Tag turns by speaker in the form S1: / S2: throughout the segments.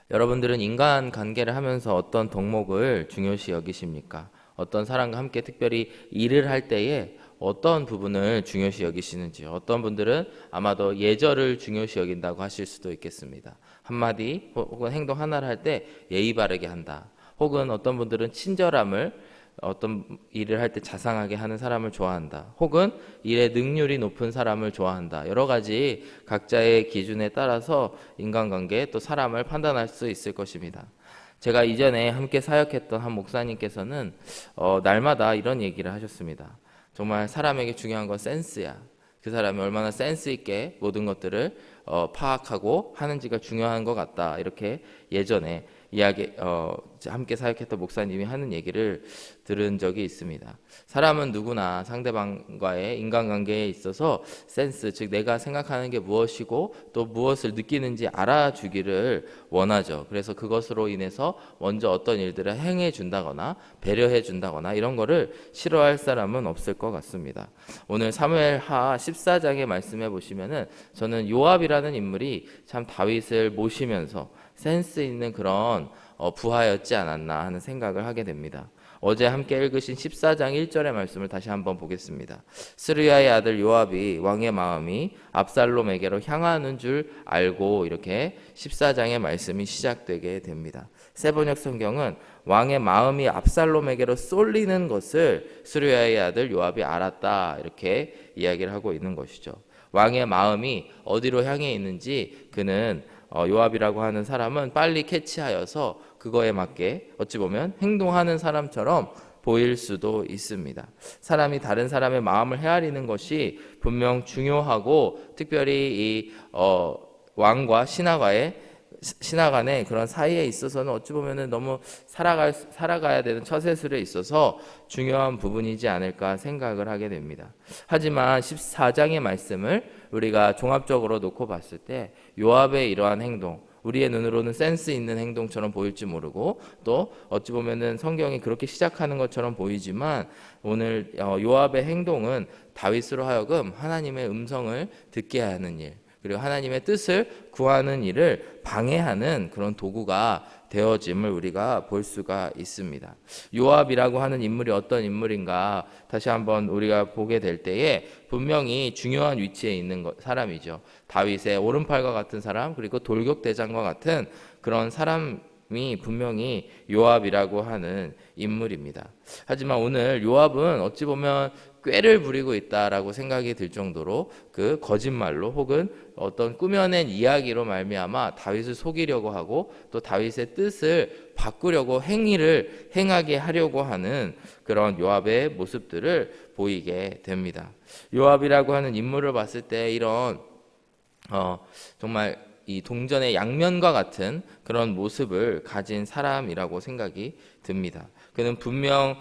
S1: 여러분들은 인간 관계를 하면서 어떤 덕목을 중요시 여기십니까? 어떤 사람과 함께 특별히 일을 할 때에 어떤 부분을 중요시 여기시는지, 어떤 분들은 아마도 예절을 중요시 여긴다고 하실 수도 있겠습니다. 한마디 혹은 행동 하나를 할 때 예의 바르게 한다. 혹은 어떤 분들은 친절함을, 어떤 일을 할 때 자상하게 하는 사람을 좋아한다. 혹은 일의 능률이 높은 사람을 좋아한다. 여러 가지 각자의 기준에 따라서 인간관계 또 사람을 판단할 수 있을 것입니다. 제가 이전에 함께 사역했던 한 목사님께서는 날마다 이런 얘기를 하셨습니다. 정말 사람에게 중요한 건 센스야. 그 사람이 얼마나 센스 있게 모든 것들을 파악하고 하는지가 중요한 것 같다. 이렇게 예전에 함께 사역했던 목사님이 하는 얘기를 들은 적이 있습니다. 사람은 누구나 상대방과의 인간관계에 있어서 센스, 즉 내가 생각하는 게 무엇이고 또 무엇을 느끼는지 알아주기를 원하죠. 그래서 그것으로 인해서 먼저 어떤 일들을 행해 준다거나 배려해 준다거나 이런 거를 싫어할 사람은 없을 것 같습니다. 오늘 사무엘하 14장에 말씀해 보시면은 저는 요압이라는 인물이 참 다윗을 모시면서 센스 있는 그런 부하였지 않았나 하는 생각을 하게 됩니다. 어제 함께 읽으신 14장 1절의 말씀을 다시 한번 보겠습니다. 스루야의 아들 요압이 왕의 마음이 압살롬에게로 향하는 줄 알고, 이렇게 14장의 말씀이 시작되게 됩니다. 세번역 성경은 왕의 마음이 압살롬에게로 쏠리는 것을 스루야의 아들 요압이 알았다, 이렇게 이야기를 하고 있는 것이죠. 왕의 마음이 어디로 향해 있는지 그는 요압이라고 하는 사람은 빨리 캐치하여서 그거에 맞게 어찌 보면 행동하는 사람처럼 보일 수도 있습니다. 사람이 다른 사람의 마음을 헤아리는 것이 분명 중요하고, 특별히 이 왕과 신하 간의 그런 사이에 있어서는 어찌 보면은 너무 살아가야 되는 처세술에 있어서 중요한 부분이지 않을까 생각을 하게 됩니다. 하지만 14장의 말씀을 우리가 종합적으로 놓고 봤을 때 요압의 이러한 행동, 우리의 눈으로는 센스 있는 행동처럼 보일지 모르고 또 어찌 보면은 성경이 그렇게 시작하는 것처럼 보이지만, 오늘 요압의 행동은 다윗으로 하여금 하나님의 음성을 듣게 하는 일, 그리고 하나님의 뜻을 구하는 일을 방해하는 그런 도구가 되어짐을 우리가 볼 수가 있습니다. 요압이라고 하는 인물이 어떤 인물인가 다시 한번 우리가 보게 될 때에 분명히 중요한 위치에 있는 사람이죠. 다윗의 오른팔과 같은 사람, 그리고 돌격대장과 같은 그런 사람이 분명히 요압이라고 하는 인물입니다. 하지만 오늘 요압은 어찌 보면 꾀를 부리고 있다라고 생각이 들 정도로 그 거짓말로 혹은 어떤 꾸며낸 이야기로 말미암아 다윗을 속이려고 하고 또 다윗의 뜻을 바꾸려고 행위를 행하게 하려고 하는 그런 요압의 모습들을 보이게 됩니다. 요압이라고 하는 인물을 봤을 때 이런 정말 이 동전의 양면과 같은 그런 모습을 가진 사람이라고 생각이 듭니다. 그는 분명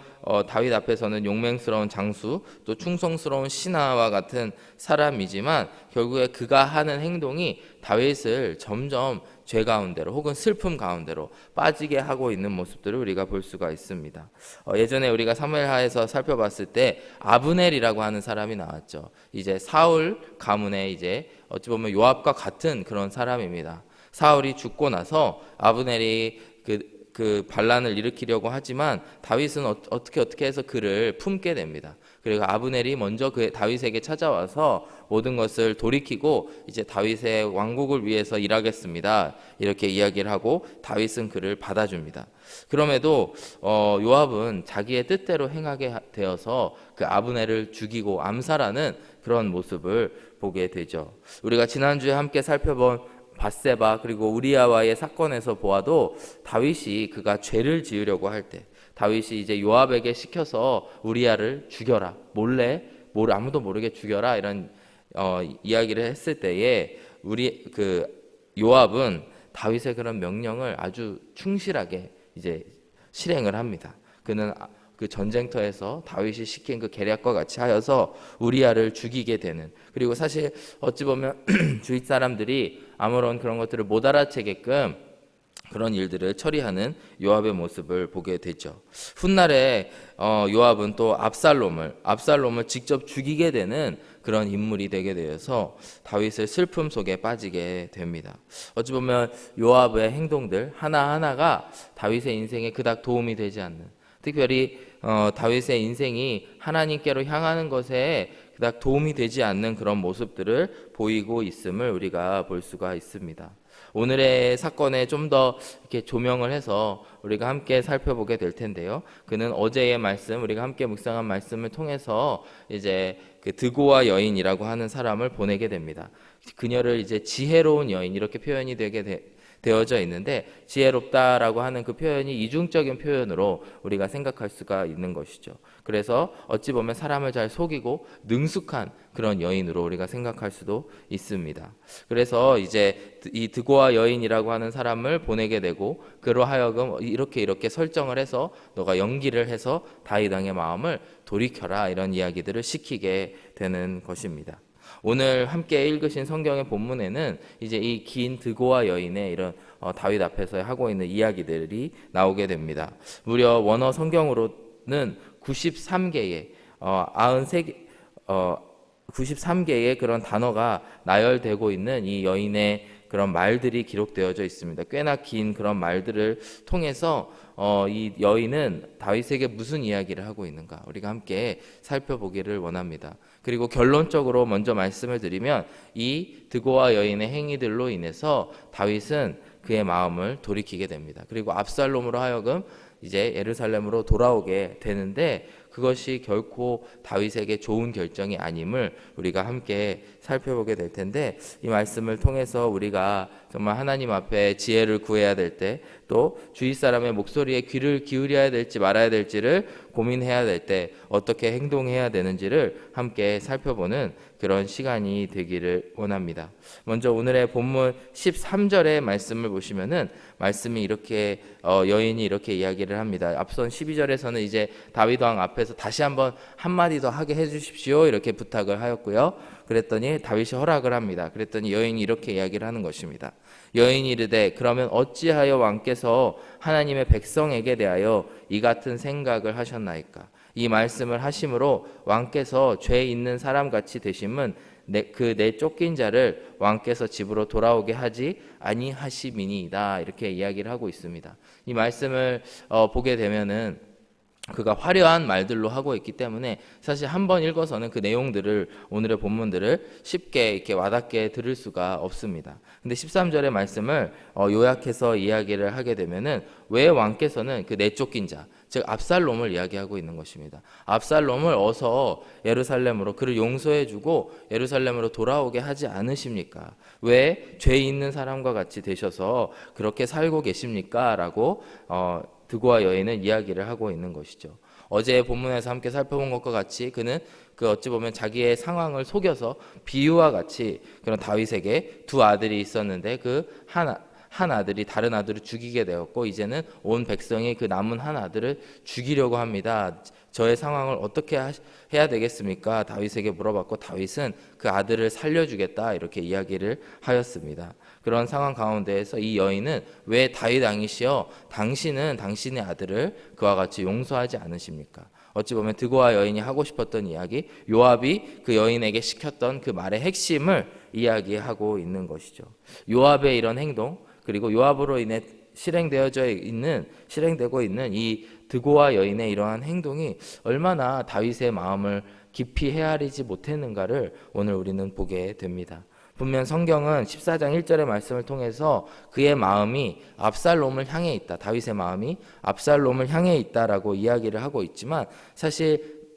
S1: 다윗 앞에서는 용맹스러운 장수, 또 충성스러운 신하와 같은 사람이지만 결국에 그가 하는 행동이 다윗을 점점 죄 가운데로 혹은 슬픔 가운데로 빠지게 하고 있는 모습들을 우리가 볼 수가 있습니다. 예전에 우리가 사무엘하에서 살펴봤을 때 아브넬이라고 하는 사람이 나왔죠. 이제 사울 가문의 이제 어찌 보면 요압과 같은 그런 사람입니다. 사울이 죽고 나서 아브넬이 그 반란을 일으키려고 하지만 다윗은 어떻게 해서 그를 품게 됩니다. 그리고 아브넬이 먼저 다윗에게 찾아와서 모든 것을 돌이키고 이제 다윗의 왕국을 위해서 일하겠습니다, 이렇게 이야기를 하고 다윗은 그를 받아줍니다. 그럼에도 요압은 자기의 뜻대로 행하게 되어서 그 아브넬을 죽이고 암살하는 그런 모습을 보게 되죠. 우리가 지난주에 함께 살펴본 밧세바 그리고 우리아와의 사건에서 보아도 다윗이 그가 죄를 지으려고 할 때 다윗이 이제 요압에게 시켜서 우리아를 죽여라, 몰래 아무도 모르게 죽여라, 이런 이야기를 했을 때에 요압은 다윗의 그런 명령을 아주 충실하게 이제 실행을 합니다. 그는 그 전쟁터에서 다윗이 시킨 그 계략과 같이 하여서 우리아를 죽이게 되는, 그리고 사실 어찌 보면 주위 사람들이 아무런 그런 것들을 못 알아채게끔 그런 일들을 처리하는 요압의 모습을 보게 되죠. 훗날에 요압은 또 압살롬을 직접 죽이게 되는 그런 인물이 되게 되어서 다윗을 슬픔 속에 빠지게 됩니다. 어찌 보면 요압의 행동들 하나하나가 다윗의 인생에 그닥 도움이 되지 않는, 특별히 다윗의 인생이 하나님께로 향하는 것에 그닥 도움이 되지 않는 그런 모습들을 보이고 있음을 우리가 볼 수가 있습니다. 오늘의 사건에 좀 더 이렇게 조명을 해서 우리가 함께 살펴보게 될 텐데요. 그는 어제의 말씀, 우리가 함께 묵상한 말씀을 통해서 이제 그 드고와 여인이라고 하는 사람을 보내게 됩니다. 그녀를 이제 지혜로운 여인 이렇게 표현이 되어져 있는데, 지혜롭다라고 하는 그 표현이 이중적인 표현으로 우리가 생각할 수가 있는 것이죠. 그래서 어찌 보면 사람을 잘 속이고 능숙한 그런 여인으로 우리가 생각할 수도 있습니다. 그래서 이제 이 드고와 여인이라고 하는 사람을 보내게 되고, 그로 하여금 이렇게 설정을 해서 너가 연기를 해서 다윗 왕의 마음을 돌이켜라, 이런 이야기들을 시키게 되는 것입니다. 오늘 함께 읽으신 성경의 본문에는 이제 이 긴 드고와 여인의 이런 다윗 앞에서 하고 있는 이야기들이 나오게 됩니다. 무려 원어 성경으로는 93개의 93개의 그런 단어가 나열되고 있는 이 여인의 그런 말들이 기록되어져 있습니다. 꽤나 긴 그런 말들을 통해서 이 여인은 다윗에게 무슨 이야기를 하고 있는가 우리가 함께 살펴보기를 원합니다. 그리고 결론적으로 먼저 말씀을 드리면, 이 드고와 여인의 행위들로 인해서 다윗은 그의 마음을 돌이키게 됩니다. 그리고 압살롬으로 하여금 이제 예루살렘으로 돌아오게 되는데, 그것이 결코 다윗에게 좋은 결정이 아님을 우리가 함께 살펴보게 될 텐데, 이 말씀을 통해서 우리가 정말 하나님 앞에 지혜를 구해야 될 때, 또 주위 사람의 목소리에 귀를 기울여야 될지 말아야 될지를 고민해야 될 때 어떻게 행동해야 되는지를 함께 살펴보는 그런 시간이 되기를 원합니다. 먼저 오늘의 본문 13절의 말씀을 보시면은 말씀이 이렇게 여인이 이렇게 이야기를 합니다. 앞선 12절에서는 이제 다윗 왕 앞에서 다시 한마디 더 하게 해주십시오 이렇게 부탁을 하였고요. 그랬더니 다윗이 허락을 합니다. 그랬더니 여인이 이렇게 이야기를 하는 것입니다. 여인이 이르되 그러면 어찌하여 왕께서 하나님의 백성에게 대하여 이 같은 생각을 하셨나이까? 이 말씀을 하심으로 왕께서 죄 있는 사람같이 되심은 내 쫓긴 자를 왕께서 집으로 돌아오게 하지 아니하심이니이다, 이렇게 이야기를 하고 있습니다. 이 말씀을 보게 되면은 그가 화려한 말들로 하고 있기 때문에 사실 한번 읽어서는 그 내용들을, 오늘의 본문들을 쉽게 이렇게 와닿게 들을 수가 없습니다. 근데 13절의 말씀을 요약해서 이야기를 하게 되면은 왜 왕께서는 그 내쫓긴 자, 즉 압살롬을 이야기하고 있는 것입니다. 압살롬을 어서 예루살렘으로 그를 용서해주고 예루살렘으로 돌아오게 하지 않으십니까? 왜 죄 있는 사람과 같이 되셔서 그렇게 살고 계십니까? 라고 드고와 여인은 이야기를 하고 있는 것이죠. 어제 본문에서 함께 살펴본 것과 같이 그는 그 어찌 보면 자기의 상황을 속여서 비유와 같이 그런 다윗에게 두 아들이 있었는데 그 한 아들이 다른 아들을 죽이게 되었고, 이제는 온 백성이 그 남은 한 아들을 죽이려고 합니다. 저의 상황을 어떻게 해야 되겠습니까? 다윗에게 물어봤고, 다윗은 그 아들을 살려주겠다 이렇게 이야기를 하였습니다. 그런 상황 가운데에서 이 여인은 왜 다윗 왕이시여 당신은 당신의 아들을 그와 같이 용서하지 않으십니까? 어찌 보면 드고와 여인이 하고 싶었던 이야기, 요압이 그 여인에게 시켰던 그 말의 핵심을 이야기하고 있는 것이죠. 요압의 이런 행동, 그리고 요압으로 인해 실행되고 있는 이 드고와 여인의 이러한 행동이 얼마나 다윗의 마음을 깊이 헤아리지 못했는가를 오늘 우리는 보게 됩니다. 분명 성경은 14장 1절의 말씀을 통해서 그의 마음이 압살롬을 향해 있다, 다윗의 마음이 압살롬을 향해 있다라고 이야기를 하고 있지만, 사실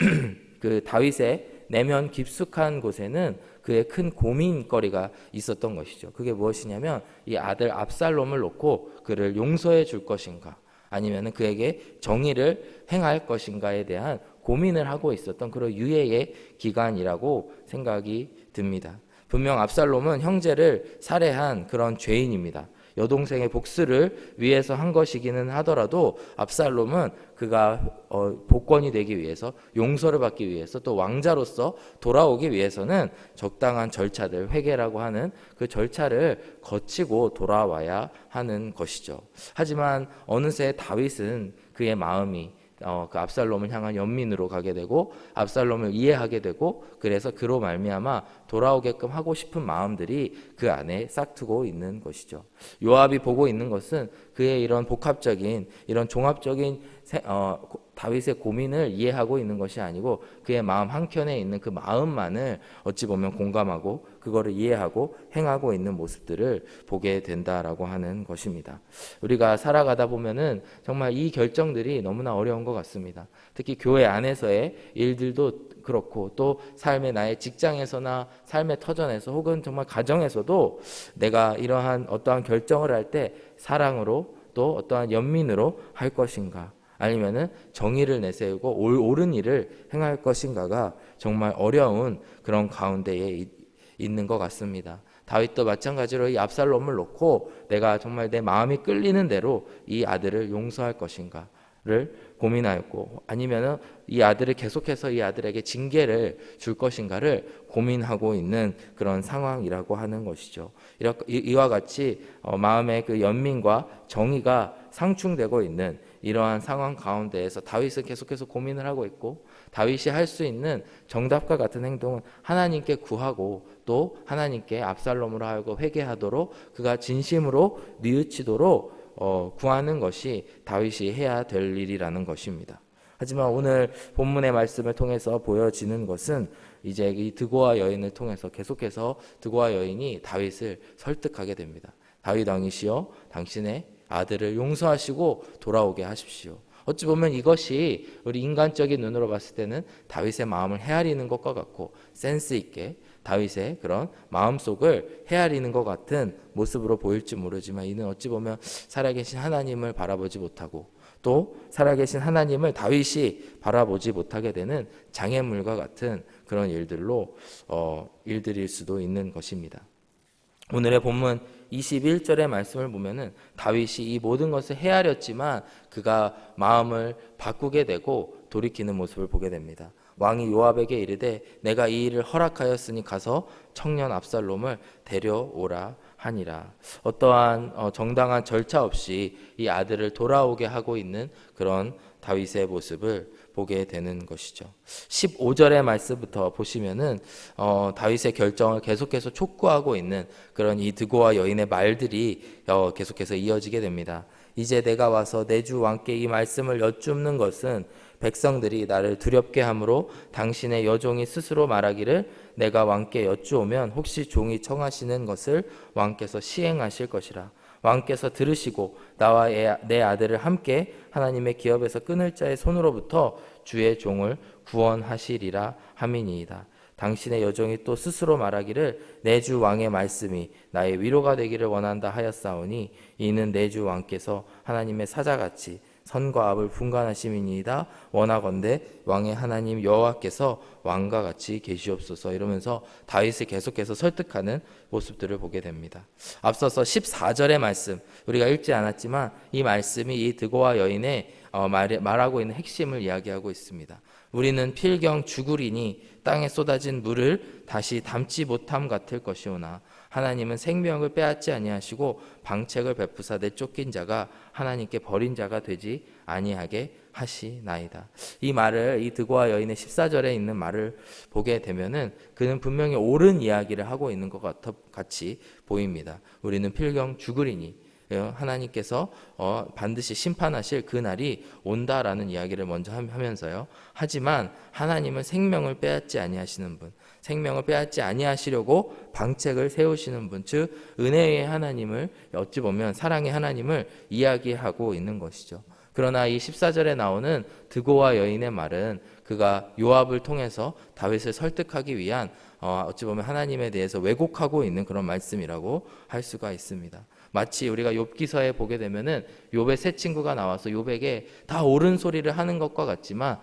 S1: 그 다윗의 내면 깊숙한 곳에는 그의 큰 고민거리가 있었던 것이죠. 그게 무엇이냐면 이 아들 압살롬을 놓고 그를 용서해 줄 것인가, 아니면 그에게 정의를 행할 것인가에 대한 고민을 하고 있었던 그런 유예의 기간이라고 생각이 듭니다. 분명 압살롬은 형제를 살해한 그런 죄인입니다. 여동생의 복수를 위해서 한 것이기는 하더라도 압살롬은 그가 복권이 되기 위해서, 용서를 받기 위해서, 또 왕자로서 돌아오기 위해서는 적당한 절차들, 회개라고 하는 그 절차를 거치고 돌아와야 하는 것이죠. 하지만 어느새 다윗은 그의 마음이 그 압살롬을 향한 연민으로 가게 되고 압살롬을 이해하게 되고 그래서 그로 말미암아 돌아오게끔 하고 싶은 마음들이 그 안에 싹트고 있는 것이죠. 요압이 보고 있는 것은 그의 이런 복합적인 이런 종합적인 다윗의 고민을 이해하고 있는 것이 아니고 그의 마음 한켠에 있는 그 마음만을 어찌 보면 공감하고 그거를 이해하고 행하고 있는 모습들을 보게 된다라고 하는 것입니다. 우리가 살아가다 보면은 정말 이 결정들이 너무나 어려운 것 같습니다. 특히 교회 안에서의 일들도 그렇고 또 삶의 나의 직장에서나 삶의 터전에서 혹은 정말 가정에서도 내가 이러한 어떠한 결정을 할 때 사랑으로 또 어떠한 연민으로 할 것인가 아니면은 정의를 내세우고 옳은 일을 행할 것인가가 정말 어려운 그런 가운데에 있는 것 같습니다. 다윗도 마찬가지로 이 압살롬을 놓고 내가 정말 내 마음이 끌리는 대로 이 아들을 용서할 것인가를 고민하였고 아니면은 이 아들을 계속해서 이 아들에게 징계를 줄 것인가를 고민하고 있는 그런 상황이라고 하는 것이죠. 이와 같이 마음의 그 연민과 정의가 상충되고 있는 이러한 상황 가운데에서 다윗은 계속해서 고민을 하고 있고 다윗이 할 수 있는 정답과 같은 행동은 하나님께 구하고 또 하나님께 압살롬으로 하여금 회개하도록 그가 진심으로 뉘우치도록 구하는 것이 다윗이 해야 될 일이라는 것입니다. 하지만 오늘 본문의 말씀을 통해서 보여지는 것은 이제 이 드고아 여인을 통해서 계속해서 드고아 여인이 다윗을 설득하게 됩니다. 다윗 왕이시여 당신의 아들을 용서하시고 돌아오게 하십시오. 어찌 보면 이것이 우리 인간적인 눈으로 봤을 때는 다윗의 마음을 헤아리는 것과 같고 센스 있게 다윗의 그런 마음속을 헤아리는 것 같은 모습으로 보일지 모르지만 이는 어찌 보면 살아계신 하나님을 바라보지 못하고 또 살아계신 하나님을 다윗이 바라보지 못하게 되는 장애물과 같은 그런 일들일 수도 있는 것입니다. 오늘의 본문 21절의 말씀을 보면은 다윗이 이 모든 것을 헤아렸지만 그가 마음을 바꾸게 되고 돌이키는 모습을 보게 됩니다. 왕이 요압에게 이르되 내가 이 일을 허락하였으니 가서 청년 압살롬을 데려오라 하니라. 어떠한 정당한 절차 없이 이 아들을 돌아오게 하고 있는 그런 다윗의 모습을 보게 되는 것이죠. 15절의 말씀부터 보시면은 다윗의 결정을 계속해서 촉구하고 있는 그런 이 드고아 여인의 말들이 계속해서 이어지게 됩니다. 이제 내가 와서 내 주 왕께 이 말씀을 여쭙는 것은 백성들이 나를 두렵게 함으로 당신의 여종이 스스로 말하기를 내가 왕께 여쭈오면 혹시 종이 청하시는 것을 왕께서 시행하실 것이라. 왕께서 들으시고 나와 내 아들을 함께 하나님의 기업에서 끊을 자의 손으로부터 주의 종을 구원하시리라 함이니이다. 당신의 여종이 또 스스로 말하기를 내 주 왕의 말씀이 나의 위로가 되기를 원한다 하였사오니 이는 내 주 왕께서 하나님의 사자같이 선과 압을 분간하심이니이다. 원하건대 왕의 하나님 여호와께서 왕과 같이 계시옵소서. 이러면서 다윗을 계속해서 설득하는 모습들을 보게 됩니다. 앞서서 14절의 말씀 우리가 읽지 않았지만 이 말씀이 이 드고아 여인의 말하고 있는 핵심을 이야기하고 있습니다. 우리는 필경 죽으리니 땅에 쏟아진 물을 다시 담지 못함 같을 것이오나 하나님은 생명을 빼앗지 아니하시고 방책을 베푸사 내쫓긴 자가 하나님께 버린 자가 되지 아니하게 하시나이다. 이 말을 이 드고아 여인의 14절에 있는 말을 보게 되면은 그는 분명히 옳은 이야기를 하고 있는 것 같이 보입니다. 우리는 필경 죽으리니 하나님께서 반드시 심판하실 그 날이 온다라는 이야기를 먼저 하면서요. 하지만 하나님은 생명을 빼앗지 아니하시는 분, 생명을 빼앗지 아니하시려고 방책을 세우시는 분, 즉 은혜의 하나님을 어찌 보면 사랑의 하나님을 이야기하고 있는 것이죠. 그러나 이 14절에 나오는 드고아 여인의 말은 그가 요압을 통해서 다윗을 설득하기 위한 어찌 보면 하나님에 대해서 왜곡하고 있는 그런 말씀이라고 할 수가 있습니다. 마치 우리가 욥기서에 보게 되면은 욥의 세 친구가 나와서 욥에게 다 옳은 소리를 하는 것과 같지만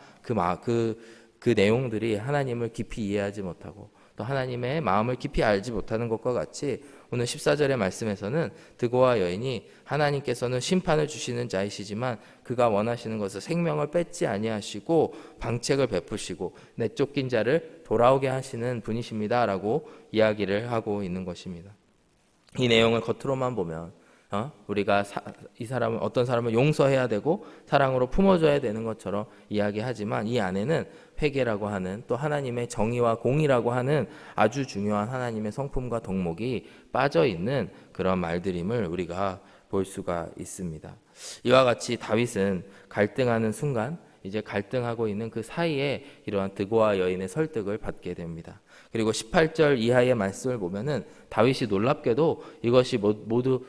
S1: 그 내용들이 하나님을 깊이 이해하지 못하고 또 하나님의 마음을 깊이 알지 못하는 것과 같이 오늘 14절의 말씀에서는 드고아 여인이 하나님께서는 심판을 주시는 자이시지만 그가 원하시는 것은 생명을 뺏지 아니하시고 방책을 베푸시고 내쫓긴 자를 돌아오게 하시는 분이십니다라고 이야기를 하고 있는 것입니다. 이 내용을 겉으로만 보면 우리가 이 사람은 어떤 사람을 용서해야 되고 사랑으로 품어줘야 되는 것처럼 이야기하지만 이 안에는 회개라고 하는 또 하나님의 정의와 공의라고 하는 아주 중요한 하나님의 성품과 덕목이 빠져 있는 그런 말들임을 우리가 볼 수가 있습니다. 이와 같이 다윗은 갈등하는 순간 이제 갈등하고 있는 그 사이에 이러한 드고와 여인의 설득을 받게 됩니다. 그리고 18절 이하의 말씀을 보면은 다윗이 놀랍게도 이것이 모두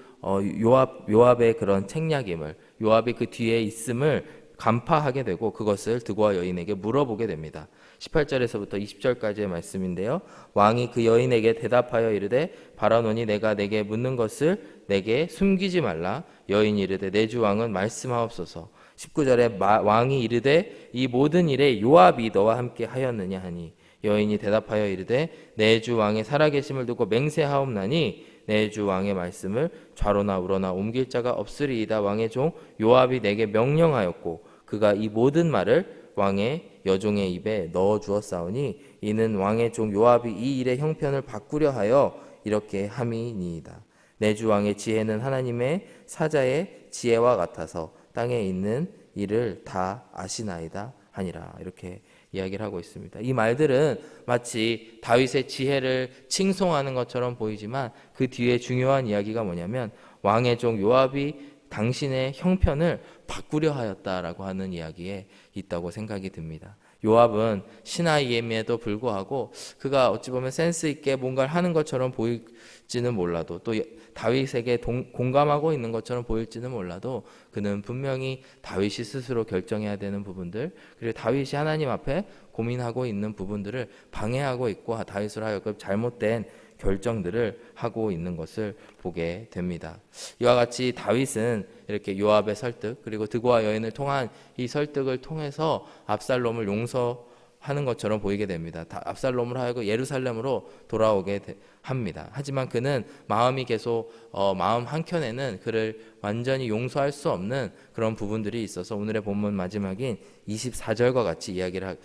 S1: 요압의 그런 책략임을, 요압이 그 뒤에 있음을 간파하게 되고 그것을 드고와 여인에게 물어보게 됩니다. 18절에서부터 20절까지의 말씀인데요. 왕이 그 여인에게 대답하여 이르되 바라노니 내가 내게 묻는 것을 내게 숨기지 말라. 여인이 이르되 내 주 왕은 말씀하옵소서. 19절에 왕이 이르되 이 모든 일에 요압이 너와 함께 하였느냐 하니 여인이 대답하여 이르되 내 주 왕의 살아계심을 두고 맹세하옵나니 내 주 왕의 말씀을 좌로나 우로나 옮길 자가 없으리이다. 왕의 종 요압이 내게 명령하였고 그가 이 모든 말을 왕의 여종의 입에 넣어 주었사오니 이는 왕의 종 요압이 이 일의 형편을 바꾸려 하여 이렇게 함이니이다. 내 주 왕의 지혜는 하나님의 사자의 지혜와 같아서 땅에 있는 일을 다 아시나이다 하니라. 이렇게 이야기를 하고 있습니다. 이 말들은 마치 다윗의 지혜를 칭송하는 것처럼 보이지만 그 뒤에 중요한 이야기가 뭐냐면 왕의 종 요압이 당신의 형편을 바꾸려 하였다라고 하는 이야기에 있다고 생각이 듭니다. 요압은 신하임에도 불구하고 그가 어찌 보면 센스 있게 뭔가를 하는 것처럼 보일지는 몰라도 또 다윗에게 공감하고 있는 것처럼 보일지는 몰라도 그는 분명히 다윗이 스스로 결정해야 되는 부분들 그리고 다윗이 하나님 앞에 고민하고 있는 부분들을 방해하고 있고 다윗으로 하여금 잘못된 결정들을 하고 있는 것을 보게 됩니다. 이와 같이 다윗은 이렇게 요압의 설득 그리고 드고와 여인을 통한 이 설득을 통해서 압살롬을 용서하는 것처럼 보이게 됩니다. 압살롬을 하여금 예루살렘으로 돌아오게 합니다. 하지만 그는 마음이 계속 마음 한켠에는 그를 완전히 용서할 수 없는 그런 부분들이 있어서 오늘의 본문 마지막인 24절과 같이 이야기를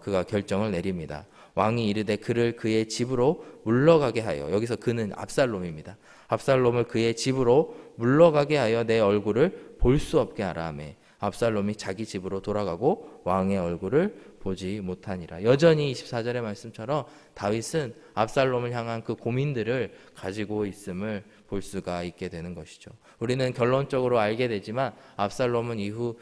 S1: 그가 결정을 내립니다. 왕이 이르되 그를 그의 집으로 물러가게 하여 여기서 그는 압살롬입니다. 압살롬을 그의 집으로 물러가게 하여 내 얼굴을 볼 수 없게 하라 하매 압살롬이 자기 집으로 돌아가고 왕의 얼굴을 보지 못하니라. 여전히 24절의 말씀처럼 다윗은 압살롬을 향한 그 고민들을 가지고 있음을 볼 수가 있게 되는 것이죠. 우리는 결론적으로 알게 되지만 압살롬은 이후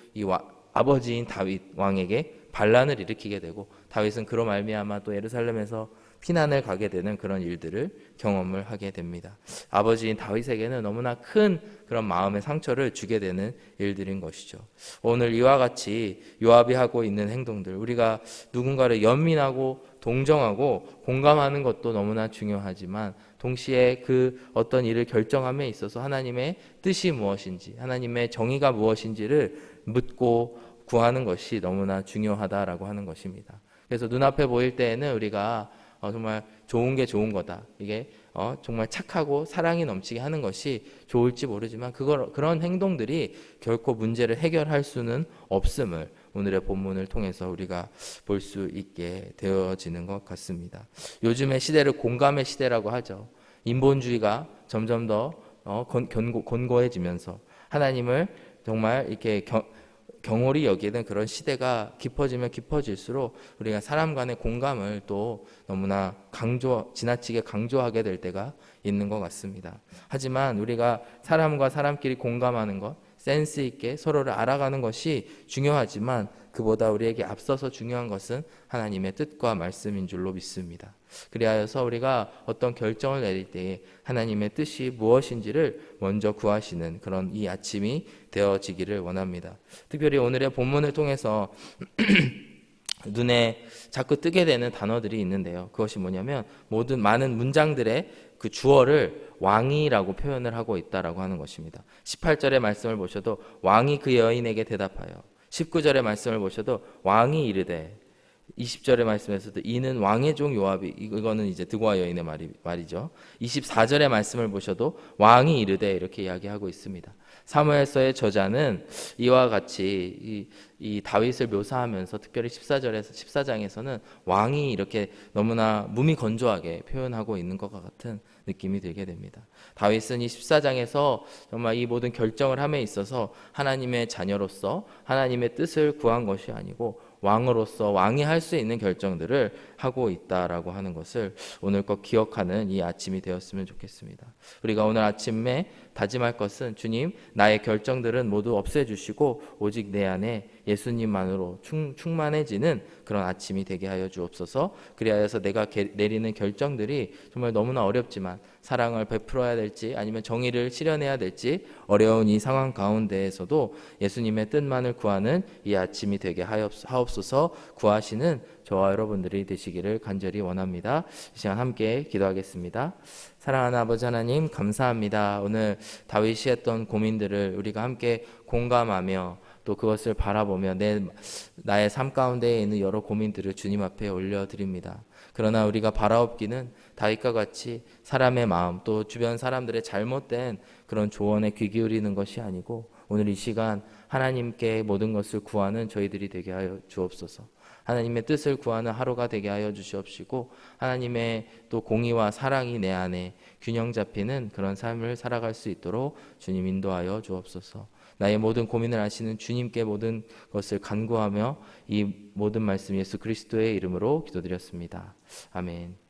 S1: 아버지인 다윗 왕에게 반란을 일으키게 되고 다윗은 그로 말미암아 또 예루살렘에서 피난을 가게 되는 그런 일들을 경험을 하게 됩니다. 아버지인 다윗에게는 너무나 큰 그런 마음의 상처를 주게 되는 일들인 것이죠. 오늘 이와 같이 요압이 하고 있는 행동들, 우리가 누군가를 연민하고 동정하고 공감하는 것도 너무나 중요하지만 동시에 그 어떤 일을 결정함에 있어서 하나님의 뜻이 무엇인지, 하나님의 정의가 무엇인지를 묻고 구하는 것이 너무나 중요하다라고 하는 것입니다. 그래서 눈앞에 보일 때에는 우리가 정말 좋은 게 좋은 거다. 이게 정말 착하고 사랑이 넘치게 하는 것이 좋을지 모르지만 그런 행동들이 결코 문제를 해결할 수는 없음을 오늘의 본문을 통해서 우리가 볼 수 있게 되어지는 것 같습니다. 요즘의 시대를 공감의 시대라고 하죠. 인본주의가 점점 더 곤고해지면서 하나님을 정말 이렇게 경홀히 여기는 그런 시대가 깊어지면 깊어질수록 우리가 사람 간의 공감을 또 너무나 지나치게 강조하게 될 때가 있는 것 같습니다. 하지만 우리가 사람과 사람끼리 공감하는 것, 센스 있게 서로를 알아가는 것이 중요하지만 그보다 우리에게 앞서서 중요한 것은 하나님의 뜻과 말씀인 줄로 믿습니다. 그리하여서 우리가 어떤 결정을 내릴 때에 하나님의 뜻이 무엇인지를 먼저 구하시는 그런 이 아침이 되어지기를 원합니다. 특별히 오늘의 본문을 통해서 눈에 자꾸 뜨게 되는 단어들이 있는데요. 그것이 뭐냐면 많은 문장들의 그 주어를 왕이라고 표현을 하고 있다라고 하는 것입니다. 18절의 말씀을 보셔도 왕이 그 여인에게 대답하여 19절의 말씀을 보셔도 왕이 이르되 20절의 말씀에서도 이는 왕의 종 요압이 이거는 이제 드고와 여인의 말이죠. 24절의 말씀을 보셔도 왕이 이르되 이렇게 이야기하고 있습니다. 사무엘서의 저자는 이와 같이 이 다윗을 묘사하면서 특별히 14장에서는 왕이 이렇게 너무나 무미건조하게 표현하고 있는 것과 같은 느낌이 들게 됩니다. 다윗은 이 14장에서 정말 이 모든 결정을 함에 있어서 하나님의 자녀로서 하나님의 뜻을 구한 것이 아니고 왕으로서 왕이 할 수 있는 결정들을 하고 있다라고 하는 것을 오늘 꼭 기억하는 이 아침이 되었으면 좋겠습니다. 우리가 오늘 아침에 다짐할 것은 주님, 나의 결정들은 모두 없애주시고 오직 내 안에 예수님만으로 충만해지는 그런 아침이 되게 하여 주옵소서. 그리하여서 내가 내리는 결정들이 정말 너무나 어렵지만 사랑을 베풀어야 될지 아니면 정의를 실현해야 될지 어려운 이 상황 가운데에서도 예수님의 뜻만을 구하는 이 아침이 되게 하옵소서. 구하시는 저와 여러분들이 되시기를 간절히 원합니다. 이 시간 함께 기도하겠습니다. 사랑하는 아버지 하나님, 감사합니다. 오늘 다윗이 했던 고민들을 우리가 함께 공감하며 또 그것을 바라보며 나의 삶 가운데에 있는 여러 고민들을 주님 앞에 올려드립니다. 그러나 우리가 바라옵기는 다윗과 같이 사람의 마음 또 주변 사람들의 잘못된 그런 조언에 귀 기울이는 것이 아니고 오늘 이 시간 하나님께 모든 것을 구하는 저희들이 되게 하여 주옵소서. 하나님의 뜻을 구하는 하루가 되게 하여 주시옵시고 하나님의 또 공의와 사랑이 내 안에 균형 잡히는 그런 삶을 살아갈 수 있도록 주님 인도하여 주옵소서. 나의 모든 고민을 아시는 주님께 모든 것을 간구하며 이 모든 말씀 예수 그리스도의 이름으로 기도드렸습니다. 아멘.